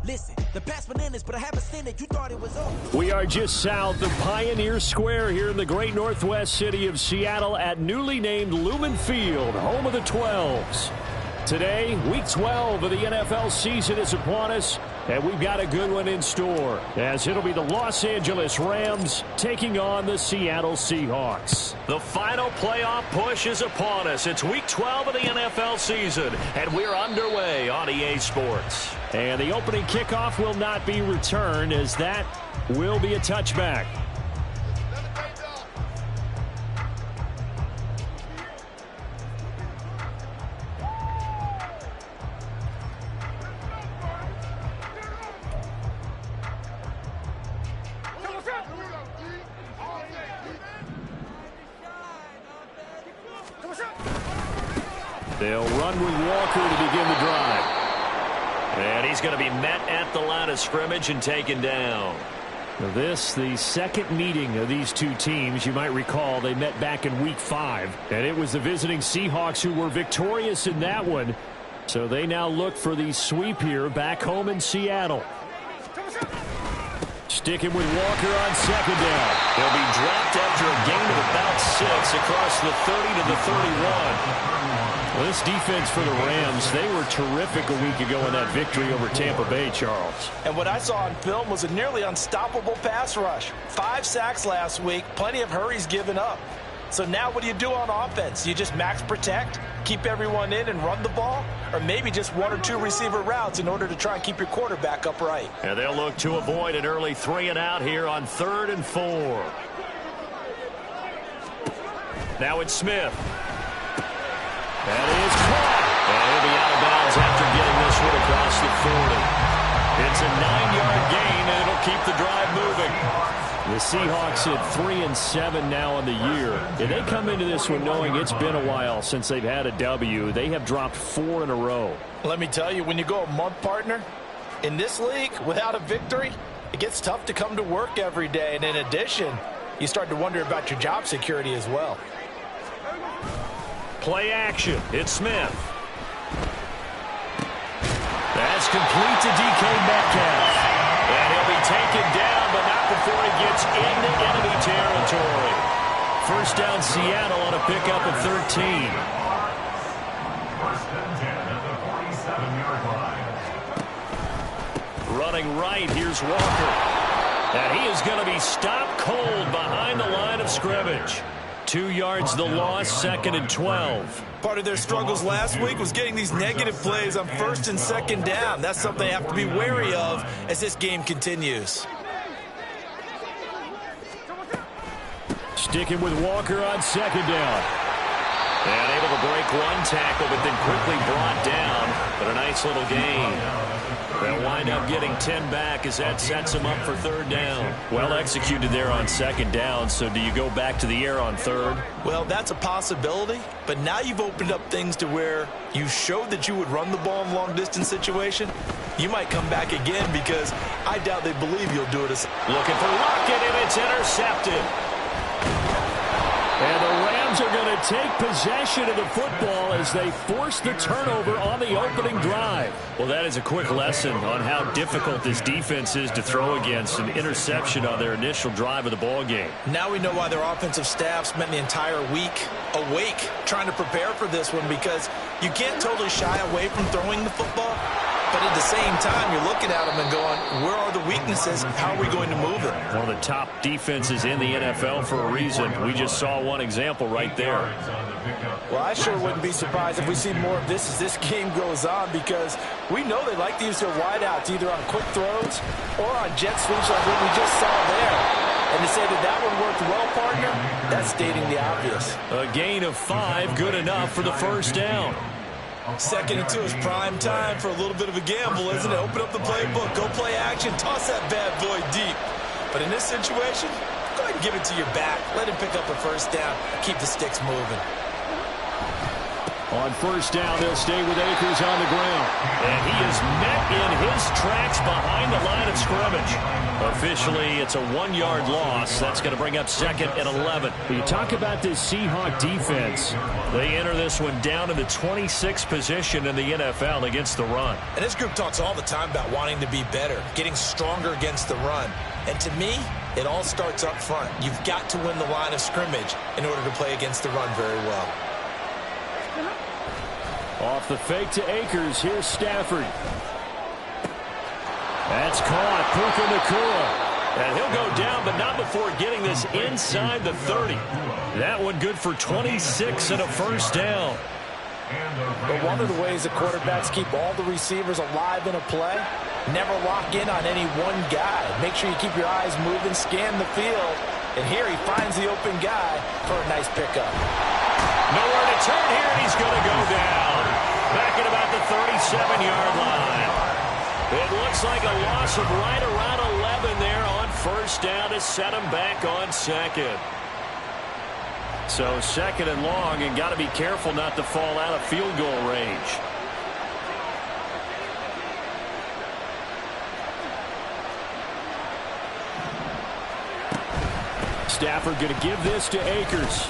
Listen, the past bananas, but I haven't seen it. You thought it was over. We are just south of Pioneer Square here in the great northwest city of Seattle at newly named Lumen Field, home of the 12s. Today, Week 12 of the NFL season is upon us, and we've got a good one in store, as it'll be the Los Angeles Rams taking on the Seattle Seahawks. The final playoff push is upon us. It's Week 12 of the NFL season, and we're underway on EA Sports. And the opening kickoff will not be returned, as that will be a touchback. They'll run with Walker to begin the drive. And he's going to be met at the line of scrimmage and taken down. This, the second meeting of these two teams. You might recall they met back in Week 5. And it was the visiting Seahawks who were victorious in that one. So they now look for the sweep here back home in Seattle. Sticking with Walker on second down. He'll be dropped after a gain of about 6 across the 30 to the 31. Well, this defense for the Rams, they were terrific a week ago in that victory over Tampa Bay, Charles. And what I saw on film was a nearly unstoppable pass rush. 5 sacks last week, plenty of hurries given up. So now what do you do on offense? You just max protect, keep everyone in and run the ball? Or maybe just 1 or 2 receiver routes in order to try and keep your quarterback upright? And they'll look to avoid an early 3 and out here on 3rd and 4. Now it's Smith. That is caught. And he'll be out of bounds after getting this one across the 40. It's a 9-yard gain, and it'll keep the drive moving. The Seahawks at 3-7 now on the year. If they come into this one knowing it's been a while since they've had a W, they have dropped 4 in a row. Let me tell you, when you go a month, partner, in this league, without a victory, it gets tough to come to work every day. And in addition, you start to wonder about your job security as well. Play action. It's Smith. That's complete to DK Metcalf. And he'll be taken down, but not before he gets into enemy territory. First down Seattle on a pickup of 13. Running right, here's Walker. And he is going to be stopped cold behind the line of scrimmage. 2 yards the loss, 2nd and 12. Part of their struggles last week was getting these negative plays on 1st and 2nd down. That's something they have to be wary of as this game continues. Sticking with Walker on 2nd down. And able to break 1 tackle, but then quickly brought down. But a nice little gain. They'll wind up getting 10 back as that sets them up for 3rd down. Well executed there on 2nd down, so do you go back to the air on 3rd? Well, that's a possibility, but now you've opened up things to where you showed that you would run the ball in long-distance situation. You might come back again because I doubt they believe you'll do it. Looking for Lockett, and it's intercepted. And the Rams are going to take possession of the football as they force the turnover on the opening drive. Well, that is a quick lesson on how difficult this defense is to throw against. An interception on their initial drive of the ball game. Now we know why their offensive staff spent the entire week awake trying to prepare for this one, because you can't totally shy away from throwing the football. But at the same time, you're looking at them and going, where are the weaknesses? How are we going to move it? One of the top defenses in the NFL for a reason. We just saw one example right there. Well, I sure wouldn't be surprised if we see more of this as this game goes on, because we know they like to use their wideouts either on quick throws or on jet sweeps like what we just saw there. And to say that that one worked well, partner, that's stating the obvious. A gain of 5, good enough for the first down. 2nd and 2 is prime time for a little bit of a gamble, isn't it? Open up the playbook, go play action, toss that bad boy deep. But in this situation, go ahead and give it to your back. Let him pick up a first down, keep the sticks moving. On first down, they'll stay with Akers on the ground. And he is met in his tracks behind the line of scrimmage. Officially, it's a 1-yard loss. That's going to bring up 2nd and 11. You talk about this Seahawk defense. They enter this one down in the 26th position in the NFL against the run. And this group talks all the time about wanting to be better, getting stronger against the run. And to me, it all starts up front. You've got to win the line of scrimmage in order to play against the run very well. Off the fake to Akers. Here's Stafford. That's caught. Puka Nacua. And he'll go down, but not before getting this inside the 30. That one good for 26 and a first down. But one of the ways the quarterbacks keep all the receivers alive in a play, never lock in on any one guy. Make sure you keep your eyes moving, scan the field. And here he finds the open guy for a nice pickup. Nowhere to turn here, and he's going to go down. Back at about the 37-yard line. It looks like a loss of right around 11 there on first down to set him back on 2nd. So 2nd and long, and got to be careful not to fall out of field goal range. Stafford going to give this to Akers.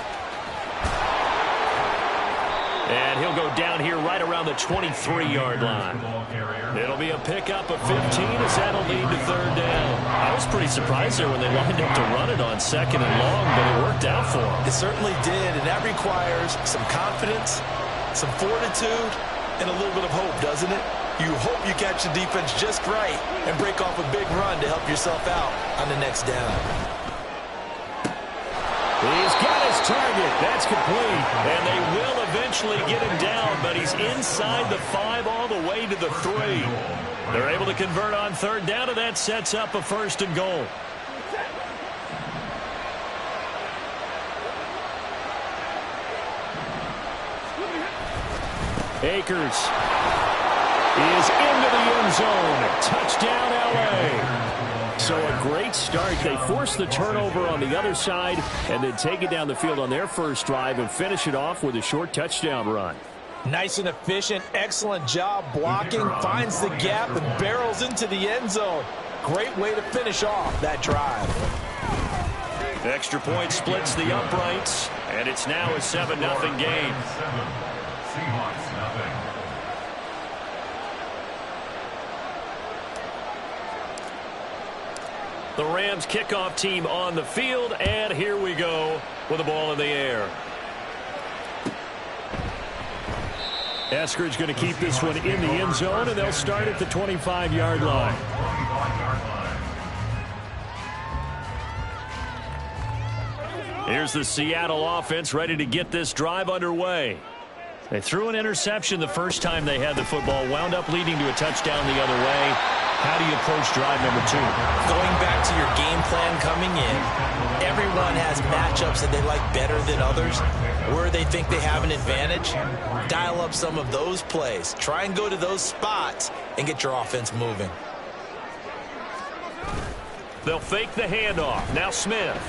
And he'll go down here right around the 23-yard line. It'll be a pickup of 15 as that'll lead to 3rd down. I was pretty surprised there when they lined up to run it on 2nd and long, but it worked out for them. It certainly did, and that requires some confidence, some fortitude, and a little bit of hope, doesn't it? You hope you catch the defense just right and break off a big run to help yourself out on the next down. He's got his target. That's complete. And they will eventually get him down, but he's inside the 5 all the way to the 3. They're able to convert on 3rd down, and that sets up a 1st and goal. Akers is into the end zone. Touchdown, L.A. So a great start. They force the turnover on the other side and then take it down the field on their first drive and finish it off with a short touchdown run. Nice and efficient. Excellent job blocking. Finds the gap and barrels into the end zone. Great way to finish off that drive. Extra point splits the uprights, and it's now a 7-0 game. The Rams kickoff team on the field, and here we go with the ball in the air. Eskridge going to keep this one in the end zone, and they'll start at the 25-yard line. Here's the Seattle offense ready to get this drive underway. They threw an interception the first time they had the football, wound up leading to a touchdown the other way. How do you approach drive number 2? Going back to your game plan coming in, everyone has matchups that they like better than others, where they think they have an advantage. Dial up some of those plays. Try and go to those spots and get your offense moving. They'll fake the handoff. Now Smith.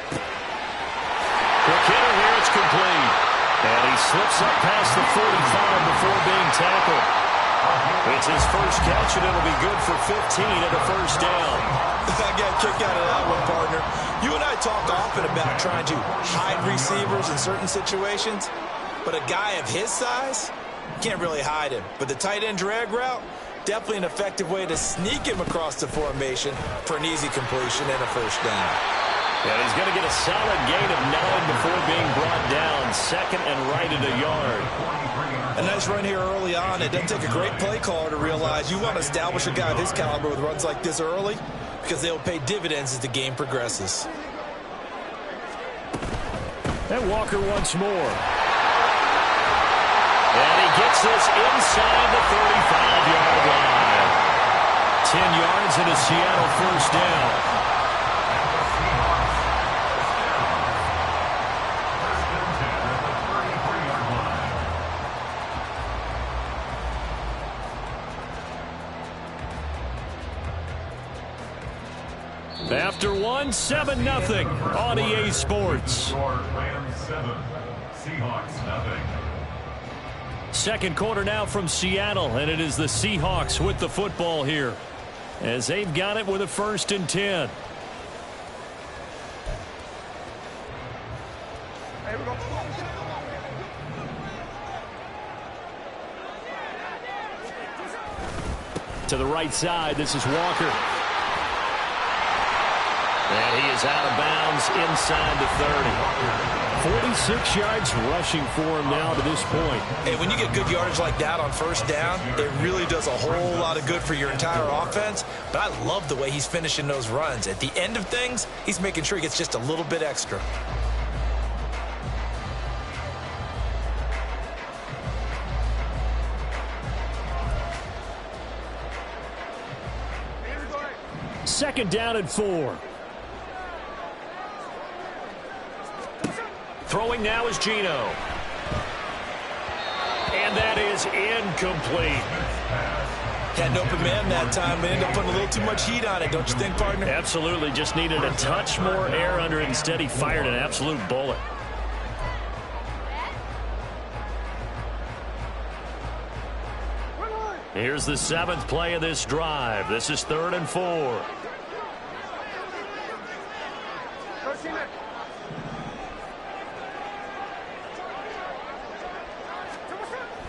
Quick hitter here, it's complete. And he slips up past the 45 before being tackled. It's his first catch, and it'll be good for 15 and a first down. I got a kick out of that one, partner. You and I talk often about trying to hide receivers in certain situations, but a guy of his size can't really hide him. But the tight end drag route, definitely an effective way to sneak him across the formation for an easy completion and a first down. And he's going to get a solid gain of 9 before being brought down. 2nd and right at a yard. A nice run here early on. It doesn't take a great play caller to realize you want to establish a guy of his caliber with runs like this early because they'll pay dividends as the game progresses. And Walker once more. And he gets this inside the 35-yard line. 10 yards and a Seattle first down. After 7-0 on EA Sports. Second quarter now from Seattle, and it is the Seahawks with the football here. as they've got it with a 1st and 10. To the right side, this is Walker. And he is out of bounds inside the 30. 46 yards rushing for him now to this point. Hey, when you get good yardage like that on 1st down, it really does a whole lot of good for your entire offense. But I love the way he's finishing those runs. At the end of things, he's making sure he gets just a little bit extra. Second down and 4. Throwing now is Geno. And that is incomplete. Had an open man that time, but ended up putting a little too much heat on it, don't you think, partner? Absolutely. Just needed a touch more air under it. Instead, he fired an absolute bullet. Here's the 7th play of this drive. This is 3rd and 4.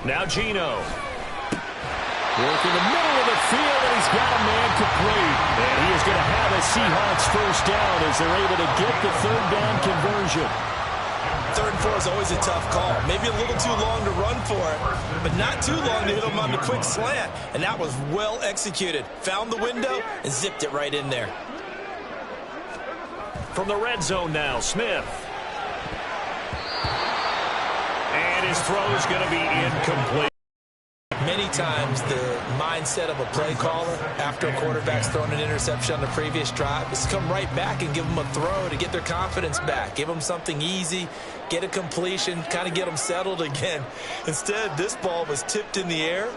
Now Geno. Working the middle of the field, and he's got a man complete. And he is going to have a Seahawks 1st down as they're able to get the 3rd down conversion. 3rd and 4 is always a tough call. Maybe a little too long to run for it, but not too long to hit him on the quick slant. And that was well executed. Found the window and zipped it right in there. From the red zone now, Smith. And his throw is going to be incomplete. Many times the mindset of a play caller after a quarterback's thrown an interception on the previous drive is to come right back and give them a throw to get their confidence back. Give them something easy, get a completion, kind of get them settled again. Instead, this ball was tipped in the air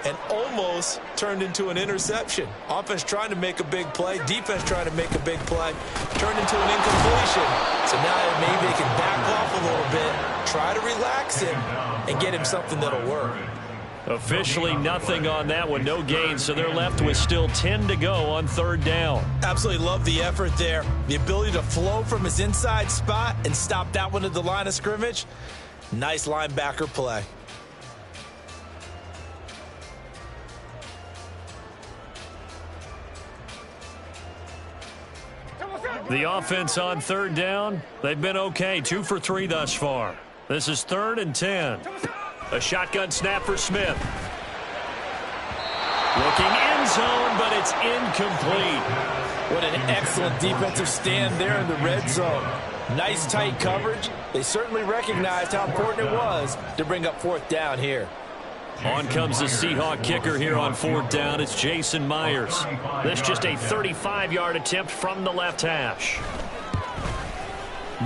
and almost turned into an interception. Offense trying to make a big play, defense trying to make a big play, turned into an incompletion. So now maybe they can back off a little bit, try to relax him, and get him something that'll work. Officially nothing on that one, no gain, so they're left with still 10 to go on 3rd down. Absolutely love the effort there. The ability to flow from his inside spot and stop that one at the line of scrimmage. Nice linebacker play. The offense on 3rd down, they've been okay, 2 for 3 thus far. This is 3rd and 10. A shotgun snap for Smith. Looking end zone, but it's incomplete. What an excellent defensive stand there in the red zone. Nice tight coverage. They certainly recognized how important it was to bring up 4th down here. On comes the Seahawk kicker here on 4th down. It's Jason Myers. This just a 35-yard attempt from the left hash.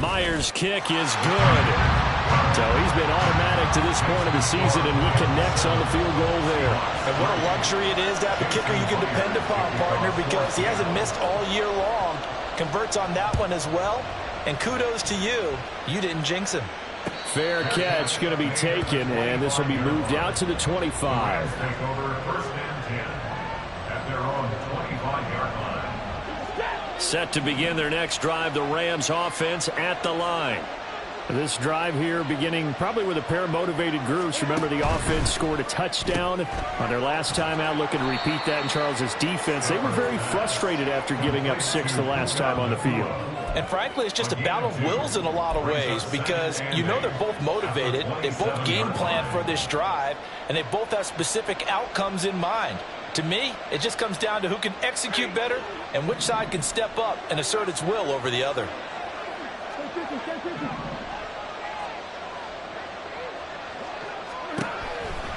Myers' kick is good. So he's been automatic to this point of the season, and he connects on the field goal there. And what a luxury it is to have a kicker you can depend upon, partner, because he hasn't missed all year long. Converts on that one as well. And kudos to you. You didn't jinx him. Fair catch going to be taken, and this will be moved out to the 25. Set to begin their next drive, the Rams offense at the line. This drive here beginning probably with a pair of motivated groups. Remember, the offense scored a touchdown on their last time out, looking to repeat that in Charles's defense. They were very frustrated after giving up 6 the last time on the field. And frankly, it's just a battle of wills in a lot of ways because you know they're both motivated. They both game plan for this drive, and they both have specific outcomes in mind. To me, it just comes down to who can execute better and which side can step up and assert its will over the other.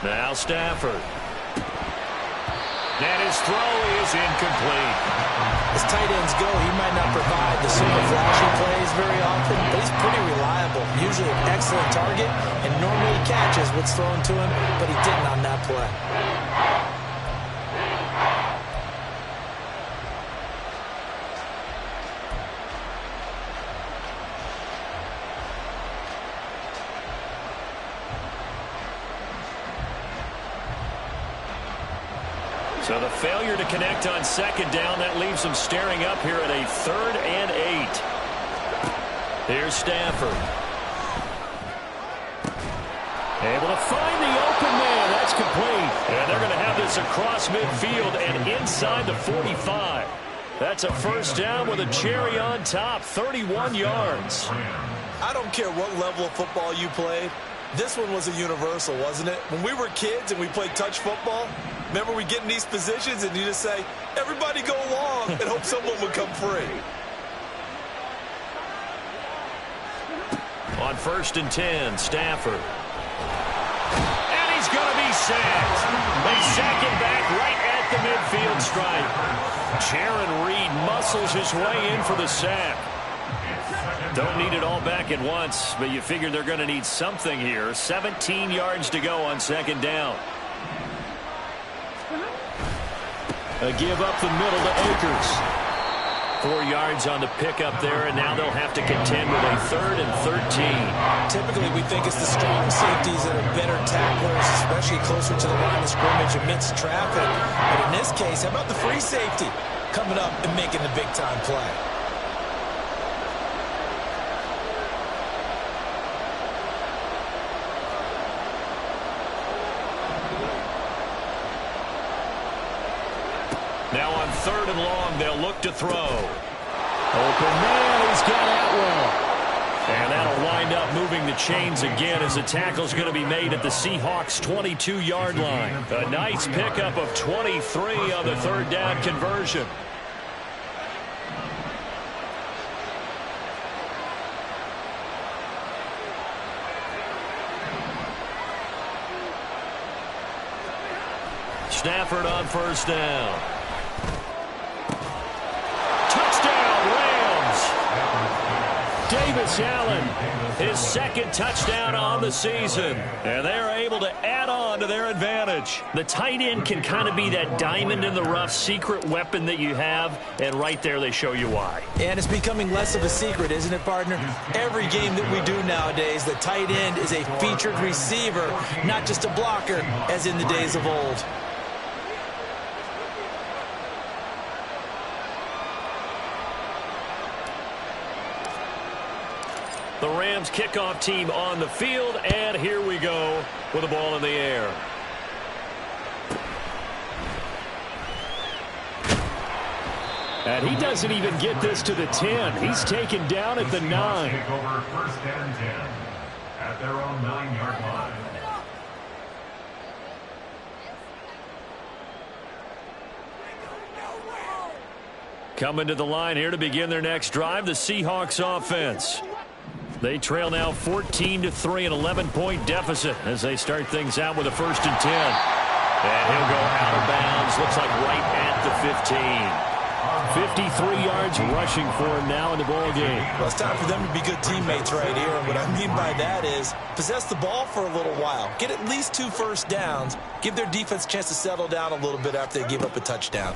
Now Stafford. And his throw is incomplete. As tight ends go, he might not provide the super flashy plays very often, but he's pretty reliable. Usually an excellent target, and normally catches what's thrown to him, but he didn't on that play. So the failure to connect on second down, that leaves them staring up here at a 3rd and 8. Here's Stafford. Able to find the open man. That's complete. And they're going to have this across midfield and inside the 45. That's a first down with a cherry on top, 31 yards. I don't care what level of football you played. This one was a universal, wasn't it? When we were kids and we played touch football, remember we get in these positions and you just say, everybody go along and hope someone would come free. On 1st and 10, Stafford. And he's going to be sacked. They sack him back right at the midfield stripe. Jaron Reed muscles his way in for the sack. Don't need it all back at once, but you figure they're going to need something here. 17 yards to go on second down. A give up the middle to Akers. 4 yards on the pickup there, and now they'll have to contend with a 3rd and 13. Typically, we think it's the strong safeties that are better tacklers, especially closer to the line of scrimmage amidst traffic. But in this case, how about the free safety coming up and making the big-time play? Now on 3rd and long, they'll look to throw. Open man, he's got Atwell. And that'll wind up moving the chains again as the tackle's going to be made at the Seahawks' 22-yard line. A nice pickup of 23 on the 3rd down conversion. Stafford on 1st down. Davis Allen, his 2nd touchdown on the season. And they're able to add on to their advantage. The tight end can kind of be that diamond in the rough secret weapon that you have. And right there they show you why. And it's becoming less of a secret, isn't it, partner? Every game that we do nowadays, the tight end is a featured receiver, not just a blocker, as in the days of old. The Rams kickoff team on the field, and here we go with the ball in the air. And he doesn't even get this to the 10. He's taken down at the 9. Take over 1st and 10 at their own 9-yard line. Coming to the line here to begin their next drive, the Seahawks offense. They trail now 14-3, an 11-point deficit as they start things out with a 1st and 10. And he'll go out of bounds. Looks like right at the 15. 53 yards rushing for him now in the ball game. Well, it's time for them to be good teammates right here. And what I mean by that is possess the ball for a little while. Get at least 2 first downs. Give their defense a chance to settle down a little bit after they give up a touchdown.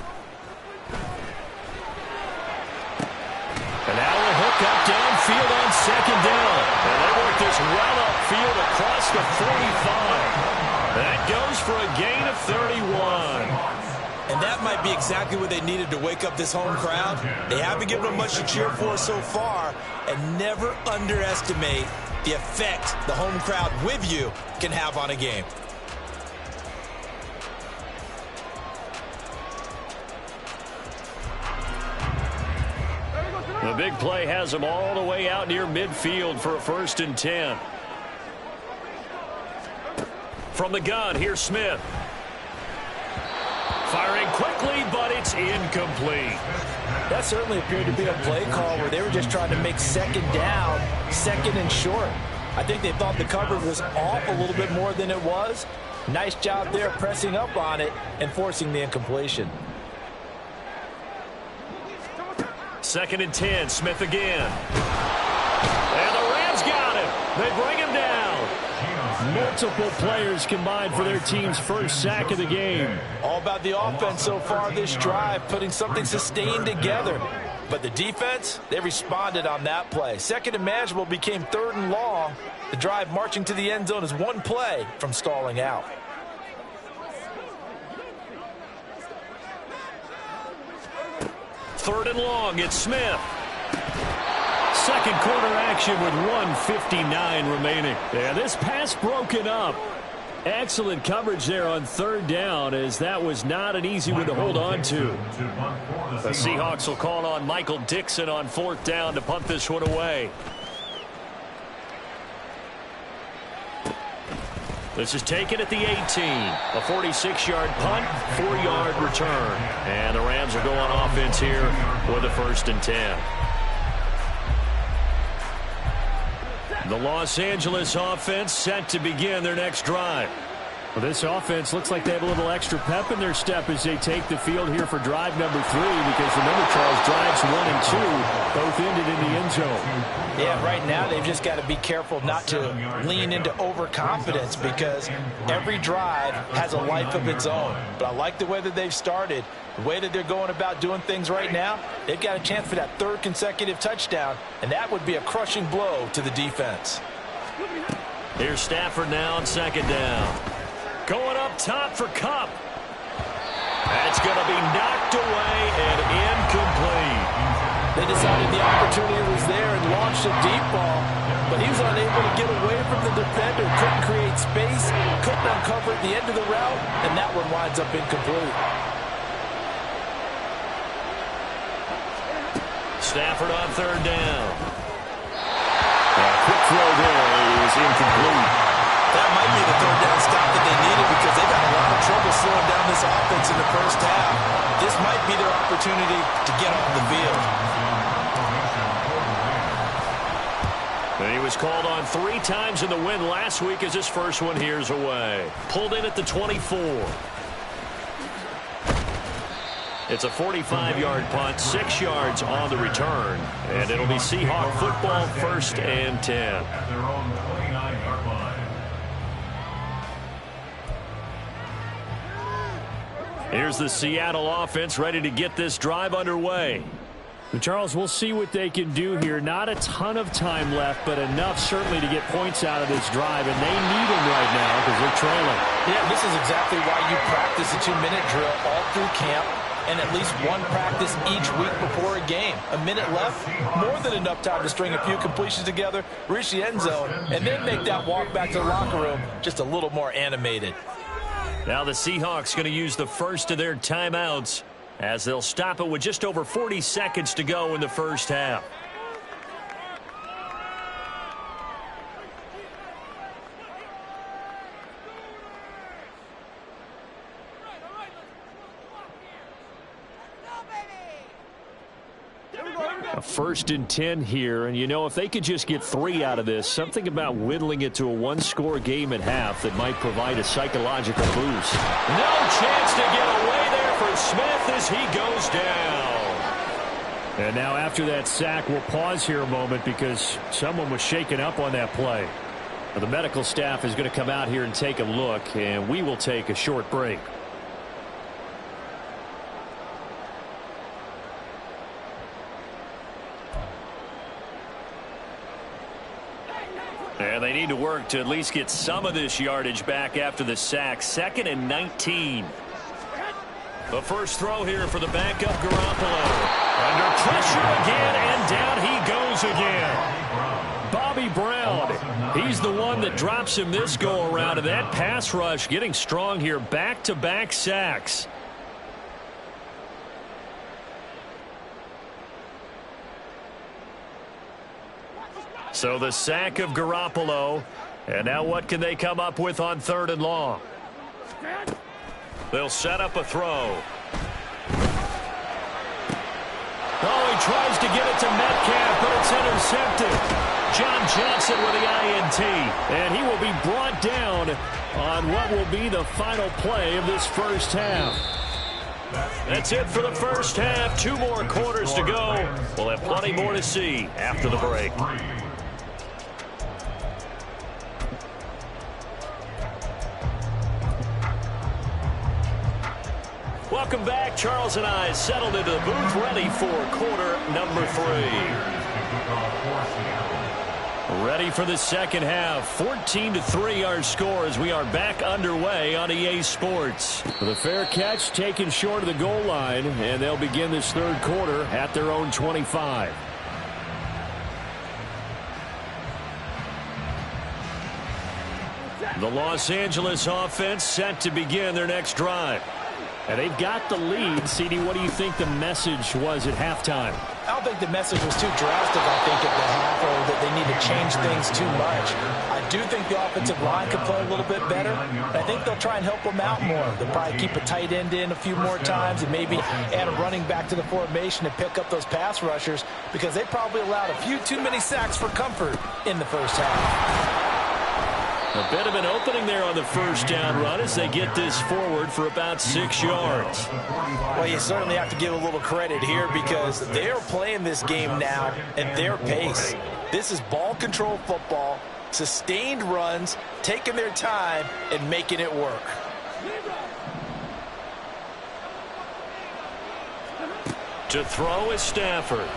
And now a hook up downfield on second down. And they work this well upfield across the 45. That goes for a gain of 31. And that might be exactly what they needed to wake up this home crowd. They haven't given them much to cheer for so far. And never underestimate the effect the home crowd with you can have on a game. The big play has them all the way out near midfield for a 1st and 10. From the gun, here's Smith. Firing quickly, but it's incomplete. That certainly appeared to be a play call where they were just trying to make second down, 2nd and short. I think they thought the coverage was off a little bit more than it was. Nice job there pressing up on it and forcing the incompletion. 2nd and 10, Smith again. And the Rams got him. They bring him down. Multiple players combined for their team's 1st sack of the game. All about the offense so far this drive, putting something sustained together. But the defense, they responded on that play. 2nd and manageable became 3rd and long. The drive marching to the end zone is one play from stalling out. 3rd and long. It's Smith. Second quarter action with 1:59 remaining. Yeah, this pass broken up. Excellent coverage there on 3rd down, as that was not an easy one to hold on to. The Seahawks will call on Michael Dixon on 4th down to punt this one away. This is taken at the 18. A 46-yard punt, 4-yard return. And the Rams are going on offense here with a 1st and 10. The Los Angeles offense set to begin their next drive. Well, this offense looks like they have a little extra pep in their step as they take the field here for drive number 3, because remember, Charles, drives 1 and 2 both ended in the end zone. Yeah, right now they've just got to be careful not to lean into overconfidence, because every drive has a life of its own. But I like the way that they've started, the way that they're going about doing things right now. They've got a chance for that 3rd consecutive touchdown, and that would be a crushing blow to the defense. Here's Stafford now on 2nd down. Going up top for Kupp. That's going to be knocked away and incomplete. They decided the opportunity was there and launched a deep ball, but he was unable to get away from the defender, couldn't create space, couldn't uncover at the end of the route, and that one winds up incomplete. Stafford on 3rd down. A quick throw there is incomplete. That might be the 3rd down stop that they needed, because they got a lot of trouble slowing down this offense in the first half. This might be their opportunity to get off the field. And he was called on 3 times in the win last week, as his first one here's away. Pulled in at the 24. It's a 45-yard punt, 6 yards on the return. And it'll be Seahawk football, 1st and 10. Here's the Seattle offense ready to get this drive underway. And Charles, we'll see what they can do here. Not a ton of time left, but enough certainly to get points out of this drive, and they need them right now because they're trailing. Yeah, this is exactly why you practice a 2-minute drill all through camp, and at least one practice each week before a game. A minute left, more than enough time to string a few completions together, reach the end zone, and then make that walk back to the locker room just a little more animated. Now the Seahawks going to use the first of their timeouts, as they'll stop it with just over 40 seconds to go in the first half. A 1st and 10 here, and you know, if they could just get 3 out of this, something about whittling it to a 1-score game at half that might provide a psychological boost. No chance to get away there for Smith as he goes down. And now after that sack, we'll pause here a moment because someone was shaken up on that play. The medical staff is going to come out here and take a look, and we will take a short break. And they need to work to at least get some of this yardage back after the sack. 2nd and 19. The first throw here for the backup Garoppolo. Under pressure again, and down he goes again. Bobby Brown, he's the one that drops him this go-around, and that pass rush getting strong here. Back-to-back sacks. So the sack of Garoppolo. And now what can they come up with on 3rd and long? They'll set up a throw. Oh, he tries to get it to Metcalf, but it's intercepted. John Johnson with the INT. And he will be brought down on what will be the final play of this first half. That's it for the first half. 2 more quarters to go. We'll have plenty more to see after the break. Welcome back. Charles and I settled into the booth, ready for quarter number 3. Ready for the second half. 14-3 our score as we are back underway on EA Sports. The fair catch taken short of the goal line, and they'll begin this third quarter at their own 25. The Los Angeles offense set to begin their next drive. And they've got the lead. CD, what do you think the message was at halftime? I don't think the message was too drastic, I think, at the half, or that they need to change things too much. I do think the offensive line could play a little bit better. I think they'll try and help them out more. They'll probably keep a tight end in a few more times and maybe add a running back to the formation and pick up those pass rushers, because they probably allowed a few too many sacks for comfort in the first half. A bit of an opening there on the first down run as they get this forward for about 6 yards. Well, you certainly have to give a little credit here because they're playing this game now at their pace. This is ball control football, sustained runs, taking their time and making it work. To throw is Stafford.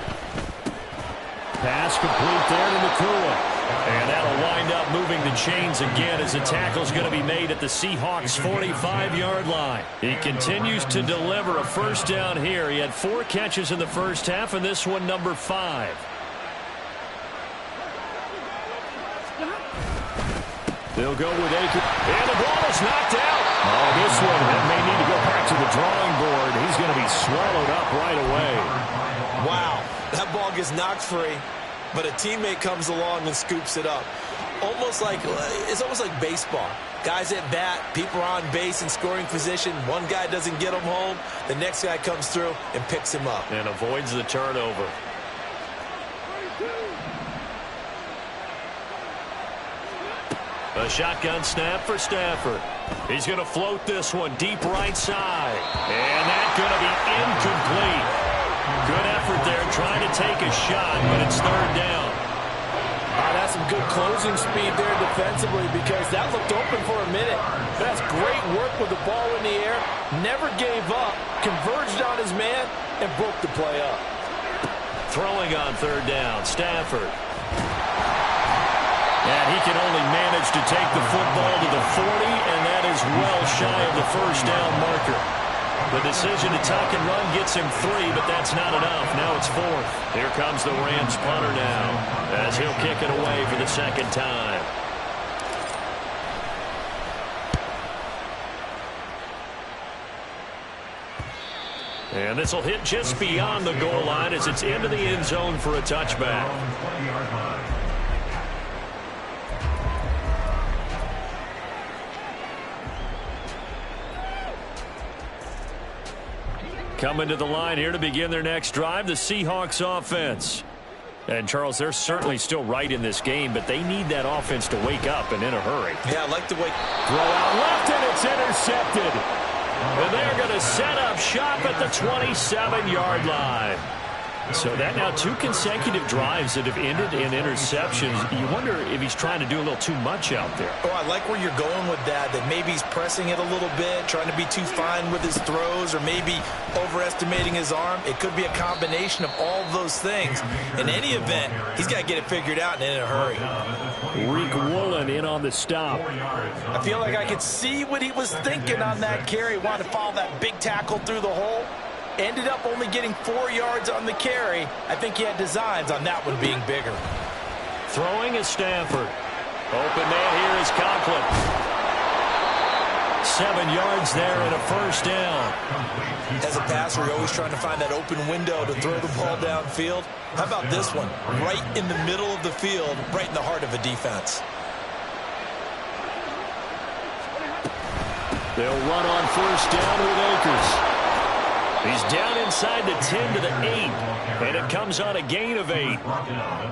Pass complete there to Nakua. And that'll wind up moving the chains again as the tackle's going to be made at the Seahawks' 45-yard line. He continues to deliver a first down here. He had 4 catches in the first half, and this one number 5. They'll go with Akers. And the ball is knocked out. Oh, this one may need to go back to the drawing board. He's going to be swallowed up right away. Wow, that ball gets knocked free, but a teammate comes along and scoops it up. It's almost like baseball. Guys at bat, people are on base in scoring position. One guy doesn't get him home. The next guy comes through and picks him up. And avoids the turnover. A shotgun snap for Stafford. He's going to float this one deep right side. And that's going to be incomplete. Good effort there trying to take a shot, but it's third down. That's some good closing speed there defensively because that looked open for a minute. That's great work with the ball in the air. Never gave up, converged on his man, and broke the play up. Throwing on third down, Stafford. And he can only manage to take the football to the 40, and that is well shy of the first down marker. The decision to tuck and run gets him 3, but that's not enough. Now it's 4th. Here comes the Rams punter now as he'll kick it away for the second time. And this will hit just beyond the goal line as it's into the end zone for a touchback. Coming to the line here to begin their next drive, the Seahawks offense. And, Charles, they're certainly still right in this game, but they need that offense to wake up and in a hurry. Yeah, I like the way. Throw out left, and it's intercepted. And they're going to set up shop at the 27-yard line. So that now 2 consecutive drives that have ended in interceptions. You wonder if he's trying to do a little too much out there. Oh, I like where you're going with that maybe he's pressing it a little bit, trying to be too fine with his throws, or maybe overestimating his arm. It could be a combination of all of those things. In any event, he's got to get it figured out and in a hurry. Rick Woolen in on the stop. I feel like I could see what he was thinking on that carry. Wanted to follow that big tackle through the hole. Ended up only getting 4 yards on the carry. I think he had designs on that one being bigger. Throwing is Stafford. Open man here is Conklin. 7 yards there and a first down. As a passer, you're always trying to find that open window to throw the ball downfield. How about this one? Right in the middle of the field, right in the heart of a defense. They'll run on first down with Akers. He's down inside the 10 to the 8, and it comes on a gain of 8.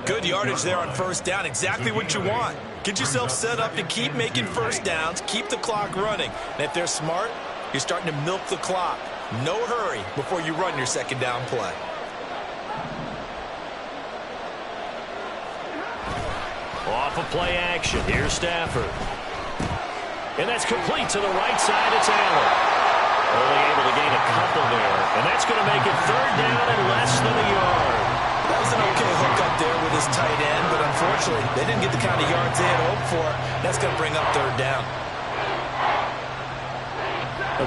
Good yardage there on first down. Exactly what you want. Get yourself set up to keep making first downs, keep the clock running. And if they're smart, you're starting to milk the clock. No hurry before you run your second down play. Off of play action. Here's Stafford. And that's complete to the right side. It's Allen. Only able to gain a couple there. And that's going to make it third down and less than a yard. That was an okay hook up there with his tight end, but unfortunately, they didn't get the kind of yards they had hoped for. That's going to bring up third down.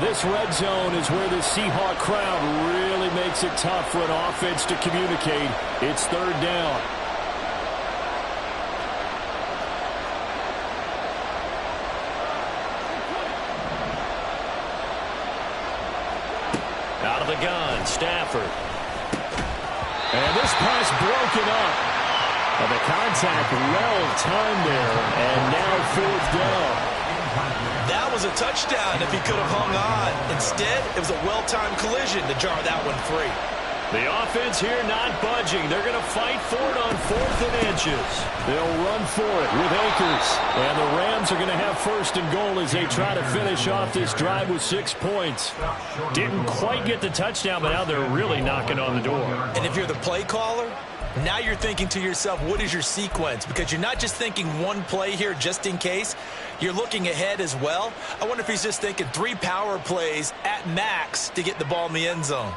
This red zone is where the Seahawk crowd really makes it tough for an offense to communicate. It's third down. Out of the gun, Stafford. And this pass broken up. And the contact well-timed there, and now fourth down. That was a touchdown if he could have hung on. Instead, it was a well-timed collision to jar that one free. The offense here not budging. They're going to fight for it on 4th and inches. They'll run for it with Akers. And the Rams are going to have first and goal as they try to finish off this drive with 6 points. Didn't quite get the touchdown, but now they're really knocking on the door. And if you're the play caller, now you're thinking to yourself, what is your sequence? Because you're not just thinking one play here just in case. You're looking ahead as well. I wonder if he's just thinking 3 power plays at max to get the ball in the end zone.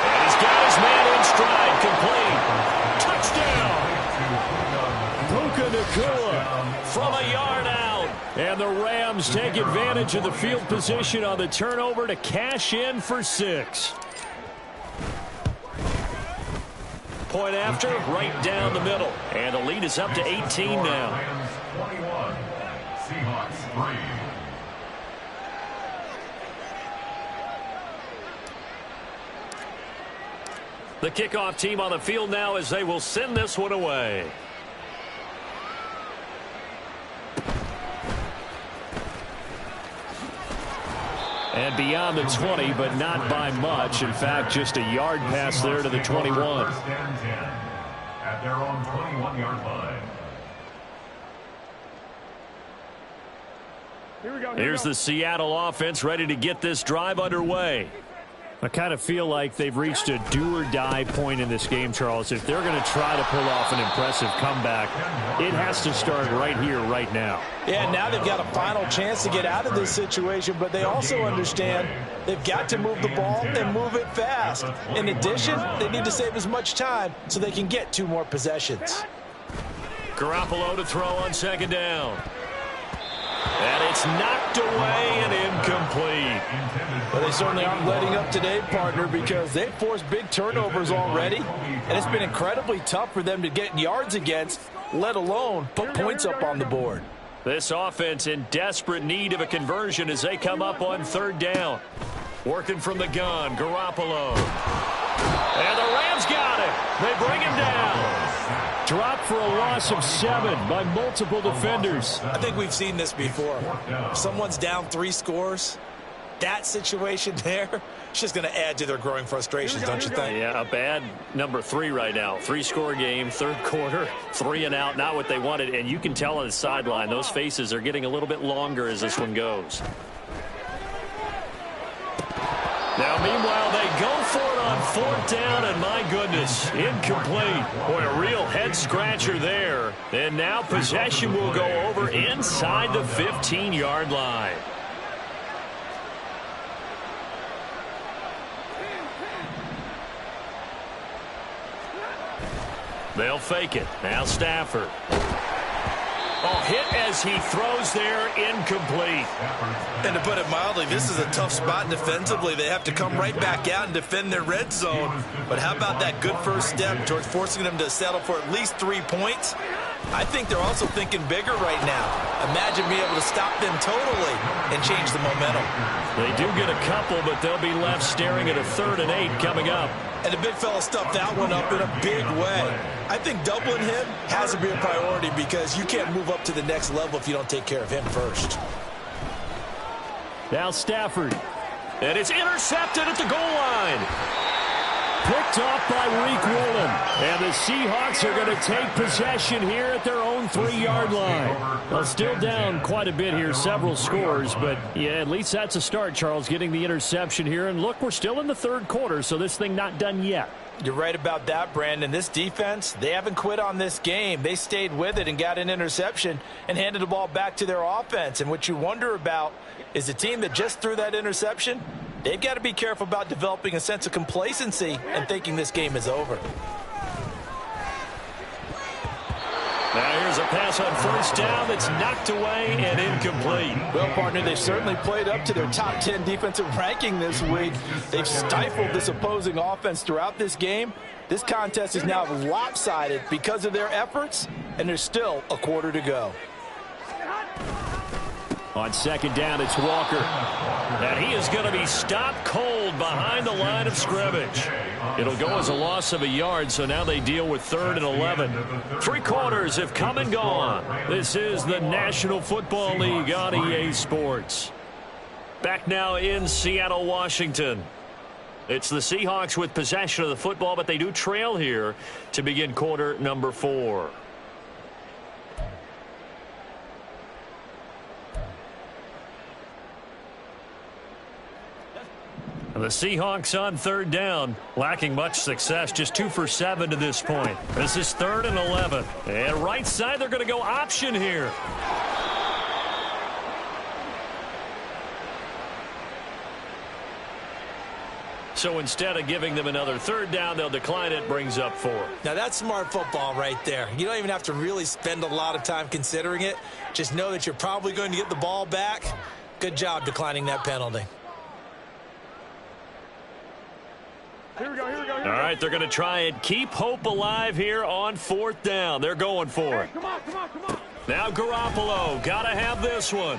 And he's got his man in stride, complete. Touchdown! Puka Nacua from a yard out. And the Rams take advantage of the field position on the turnover to cash in for 6. Point after, right down the middle. And the lead is up to 18 now. Rams 21, Seahawks 3. The kickoff team on the field now as they will send this one away. And beyond the 20, but not by much. In fact, just a yard pass there to the 21. First and 10 at their own 21-yard line. Here's the Seattle offense ready to get this drive underway. I kind of feel like they've reached a do-or-die point in this game, Charles. If they're going to try to pull off an impressive comeback, it has to start right here, right now. Yeah, now they've got a final chance to get out of this situation, but they also understand they've got to move the ball and move it fast. In addition, they need to save as much time so they can get 2 more possessions. Garoppolo to throw on second down. And it's knocked away and incomplete. Well, they certainly aren't letting up today, partner, because they've forced big turnovers already, and it's been incredibly tough for them to get yards against, let alone put points up on the board. This offense in desperate need of a conversion as they come up on third down. Working from the gun, Garoppolo. And the Rams got it. They bring him down. Dropped for a loss of 7 by multiple defenders. I think we've seen this before. If someone's down 3 scores, that situation there, it's just going to add to their growing frustrations, don't you think? Yeah, a bad number 3 right now. 3-score game, third quarter, 3 and out, not what they wanted. And you can tell on the sideline, those faces are getting a little bit longer as this one goes. Now, meanwhile, they go for it on fourth down, and my goodness, incomplete. Boy, a real head-scratcher there. And now possession will go over inside the 15-yard line. They'll fake it. Now Stafford. Oh, hit as he throws there, incomplete. And to put it mildly, this is a tough spot defensively. They have to come right back out and defend their red zone. But how about that good first step towards forcing them to settle for at least 3 points? I think they're also thinking bigger right now. Imagine being able to stop them totally and change the momentum. They do get a couple, but they'll be left staring at a 3rd and 8 coming up. And the big fella stuffed that one up in a big way. I think doubling him has to be a priority because you can't move up to the next level if you don't take care of him first. Now Stafford. And it's intercepted at the goal line. Picked off by Reek Woolen. And the Seahawks are going to take possession here at their own 3-yard line. Well, still down quite a bit here, several scores. But, yeah, at least that's a start, Charles, getting the interception here. And, look, we're still in the third quarter, so this thing not done yet. You're right about that, Brandon. This defense, they haven't quit on this game. They stayed with it and got an interception and handed the ball back to their offense. And what you wonder about is a team that just threw that interception, they've got to be careful about developing a sense of complacency and thinking this game is over. Now here's a pass on first down that's knocked away and incomplete. Well, partner, they've certainly played up to their top 10 defensive ranking this week. They've stifled this opposing offense throughout this game. This contest is now lopsided because of their efforts, and there's still a quarter to go. On second down, it's Walker. And he is going to be stopped cold behind the line of scrimmage. It'll go as a loss of a yard, so now they deal with 3rd and 11. 3 quarters have come and gone. This is the National Football League on EA Sports. Back now in Seattle, Washington. It's the Seahawks with possession of the football, but they do trail here to begin quarter number 4. The Seahawks on 3rd down, lacking much success, just 2 for 7 to this point. This is 3rd and 11. And right side, they're going to go option here. So instead of giving them another 3rd down, they'll decline it, brings up 4. Now that's smart football right there. You don't even have to really spend a lot of time considering it. Just know that you're probably going to get the ball back. Good job declining that penalty. Here we go. All right, they're going to try and keep hope alive here on 4th down. They're going for it. Come on. Now Garoppolo, got to have this one.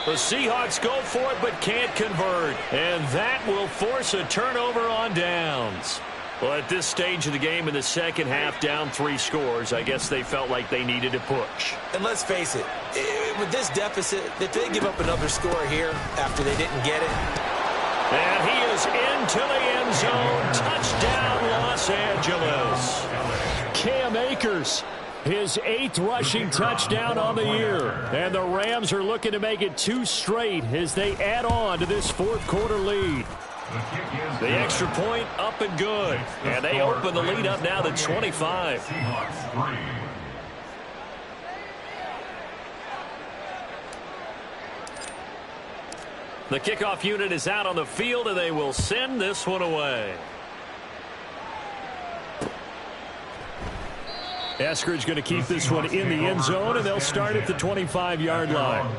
The Seahawks go for it but can't convert. And that will force a turnover on downs. Well, at this stage of the game in the second half, down 3 scores, I guess they felt like they needed to push. And let's face it, with this deficit, if they give up another score here after they didn't get it. And he is into the end zone. Touchdown, Los Angeles. Cam Akers, his 8th rushing touchdown on the year. And the Rams are looking to make it 2 straight as they add on to this 4th quarter lead. The extra point up and good. And they open the lead up now to 25. The kickoff unit is out on the field, and they will send this one away. Eskridge going to keep this one in the end zone, and they'll start at the 25-yard line.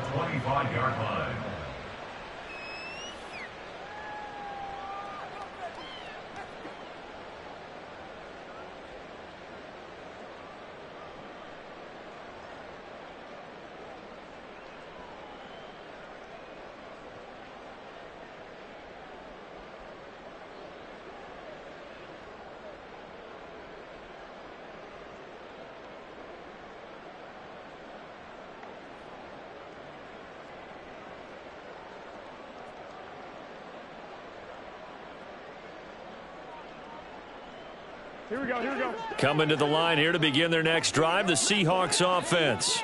Here we go. Coming to the line here to begin their next drive, the Seahawks offense.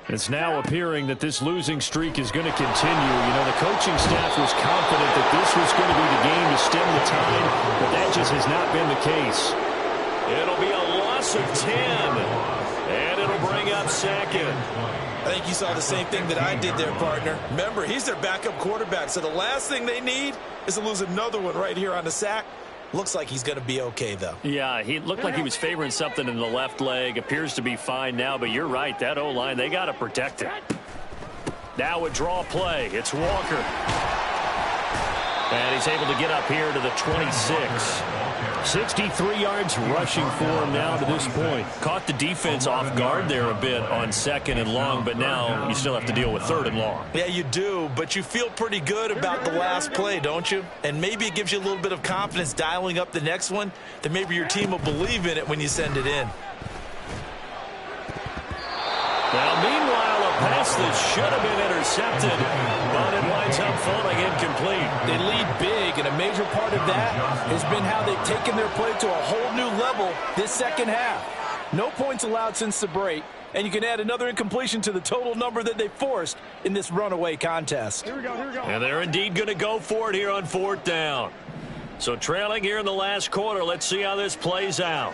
It's now appearing that this losing streak is going to continue. You know, the coaching staff was confident that this was going to be the game to stem the tide, but that just has not been the case. It'll be a loss of 10, and it'll bring up 2nd. I think you saw the same thing that I did there, partner. Remember, he's their backup quarterback, so the last thing they need is to lose another one right here on the sack. Looks like he's going to be okay, though. Yeah, he looked like he was favoring something in the left leg. Appears to be fine now, but you're right. That O-line, they got to protect it. Now a draw play. It's Walker. And he's able to get up here to the 26. 63 yards rushing for him now to this point. Caught the defense off guard there a bit on 2nd and long, but now you still have to deal with 3rd and long. Yeah, you do, but you feel pretty good about the last play, don't you? And maybe it gives you a little bit of confidence dialing up the next one, that maybe your team will believe in it when you send it in. Now, meanwhile, a pass that should have been intercepted, but it winds up falling incomplete. They lead big, and a major part of that has been how they've taken their play to a whole new level this second half. No points allowed since the break, and you can add another incompletion to the total number that they forced in this runaway contest. Here we go. And they're indeed going to go for it here on 4th down. So trailing here in the last quarter. Let's see how this plays out.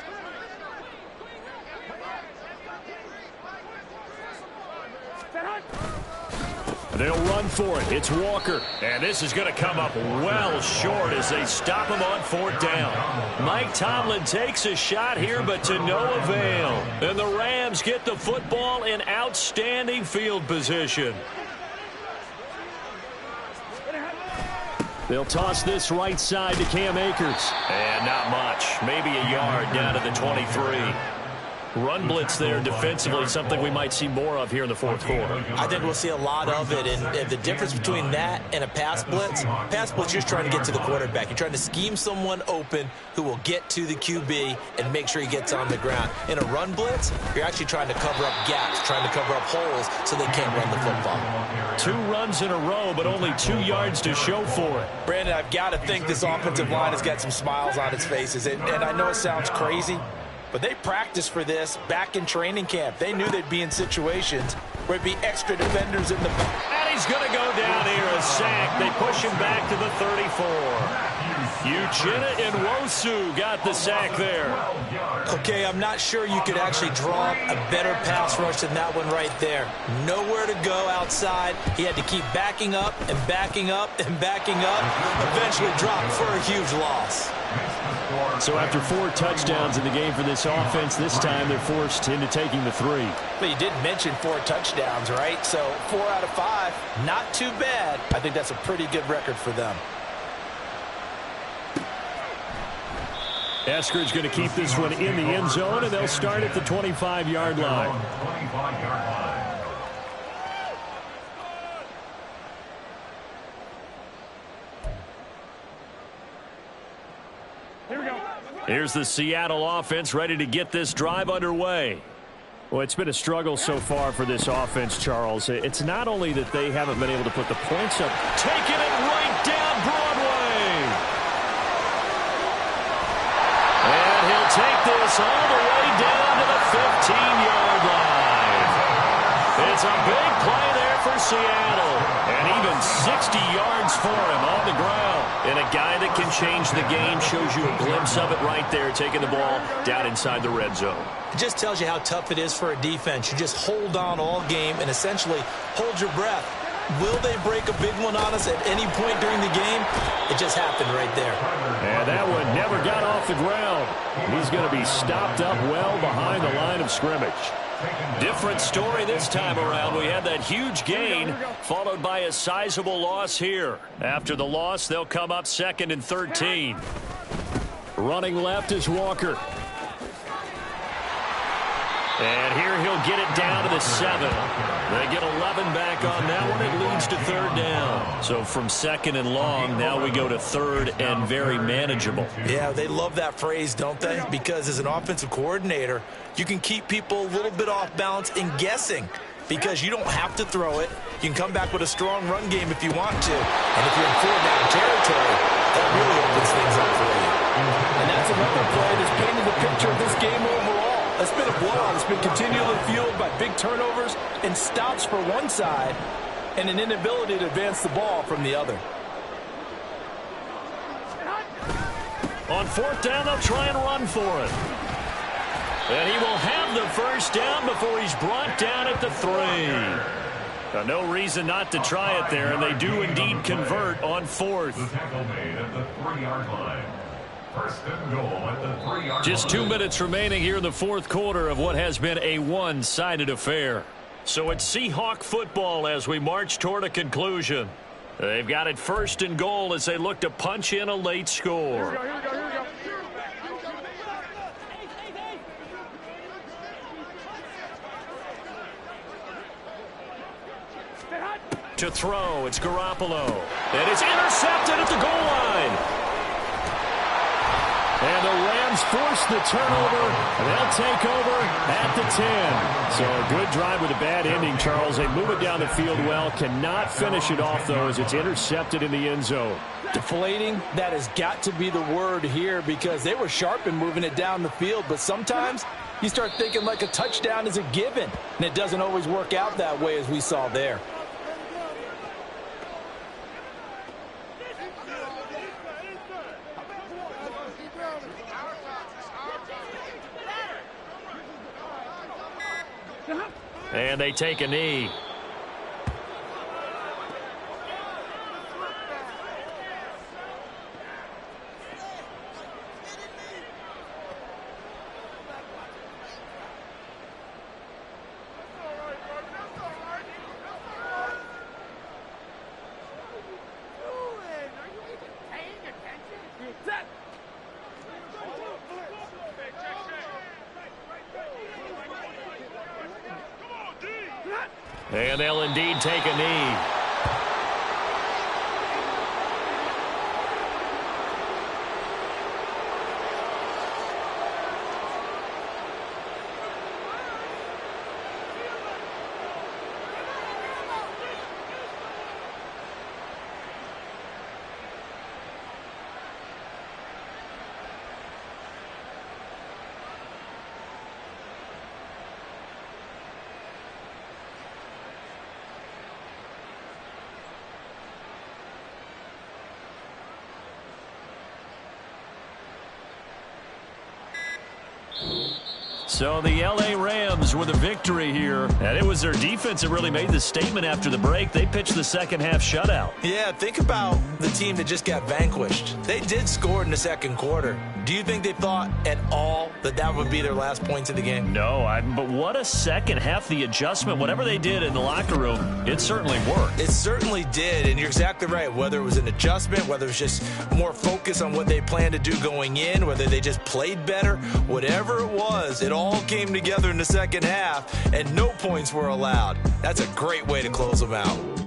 They'll run for it. It's Walker. And this is going to come up well short as they stop him on 4th down. Mike Tomlin takes a shot here, but to no avail. And the Rams get the football in outstanding field position. They'll toss this right side to Cam Akers. And not much. Maybe a yard down to the 23. Run blitz there defensively, something we might see more of here in the 4th quarter. I think we'll see a lot of it, and the difference between that and a pass blitz, you're just trying to get to the quarterback. You're trying to scheme someone open who will get to the QB and make sure he gets on the ground. In a run blitz, you're actually trying to cover up gaps, trying to cover up holes so they can't run the football. 2 runs in a row, but only 2 yards to show for it. Brandon, I've got to think this offensive line has got some smiles on its faces, and I know it sounds crazy, but they practiced for this back in training camp. They knew they'd be in situations where it'd be extra defenders in the back. And he's going to go down here, a sack. They push him back to the 34. Uchenna Nwosu got the sack there. Okay, I'm not sure you could actually draw a better pass rush than that one right there. Nowhere to go outside. He had to keep backing up and backing up and backing up. Eventually dropped for a huge loss. So after 4 touchdowns in the game for this offense, this time they're forced into taking the 3. But you did mention 4 touchdowns, right? So 4 out of 5, not too bad. I think that's a pretty good record for them. Eskridge going to keep this one in the end zone, and they'll start at the 25-yard line. Here's the Seattle offense ready to get this drive underway. Well, it's been a struggle so far for this offense, Charles. It's not only that they haven't been able to put the points up, taking it right down Broadway. And he'll take this all the way down to the 15-yard line. It's a big play there for Seattle. And even 60 yards for him on the ground. And a guy that can change the game, shows you a glimpse of it right there, taking the ball down inside the red zone. It just tells you how tough it is for a defense. You just hold on all game and essentially hold your breath. Will they break a big one on us at any point during the game? It just happened right there. And that one never got off the ground. He's going to be stopped up well behind the line of scrimmage. Different story this time around. We had that huge gain followed by a sizable loss here. After the loss, they'll come up 2nd and 13. Running left is Walker. And here he'll get it down to the 7. They get 11 back on that one. It leads to 3rd down. So from 2nd and long, now we go to 3rd and very manageable. Yeah, they love that phrase, don't they? Because as an offensive coordinator, you can keep people a little bit off balance and guessing because you don't have to throw it. You can come back with a strong run game if you want to. And if you're in 4th-down territory, that really opens things up for you. And that's another play that's painted the picture of this game overall. It's been a blowout. It's been continually fueled by big turnovers and stops for one side and an inability to advance the ball from the other. On 4th down, they'll try and run for it. And he will have the 1st down before he's brought down at the 3. No reason not to try it there, and they do indeed convert on 4th. Just 2 minutes remaining here in the 4th quarter of what has been a one-sided affair. So it's Seahawk football as we march toward a conclusion. They've got it 1st and goal as they look to punch in a late score. To throw, it's Garoppolo. And it's intercepted at the goal line. And the Rams force the turnover, and they'll take over at the 10. So a good drive with a bad ending, Charles. They move it down the field well, cannot finish it off, though, as it's intercepted in the end zone. Deflating, that has got to be the word here because they were sharp in moving it down the field, but sometimes you start thinking like a touchdown is a given, and it doesn't always work out that way as we saw there. And they take a knee. And they'll indeed take a knee. So the L.A. Rams with a victory here. And it was their defense that really made the statement after the break. They pitched the second half shutout. Yeah, think about the team that just got vanquished. They did score in the second quarter. Do you think they thought at all that that would be their last points of the game? No, but what a second half. The adjustment, whatever they did in the locker room, it certainly worked. It certainly did, and you're exactly right. Whether it was an adjustment, whether it was just more focus on what they planned to do going in, whether they just played better, whatever it was, it all came together in the second half, and no points were allowed. That's a great way to close them out.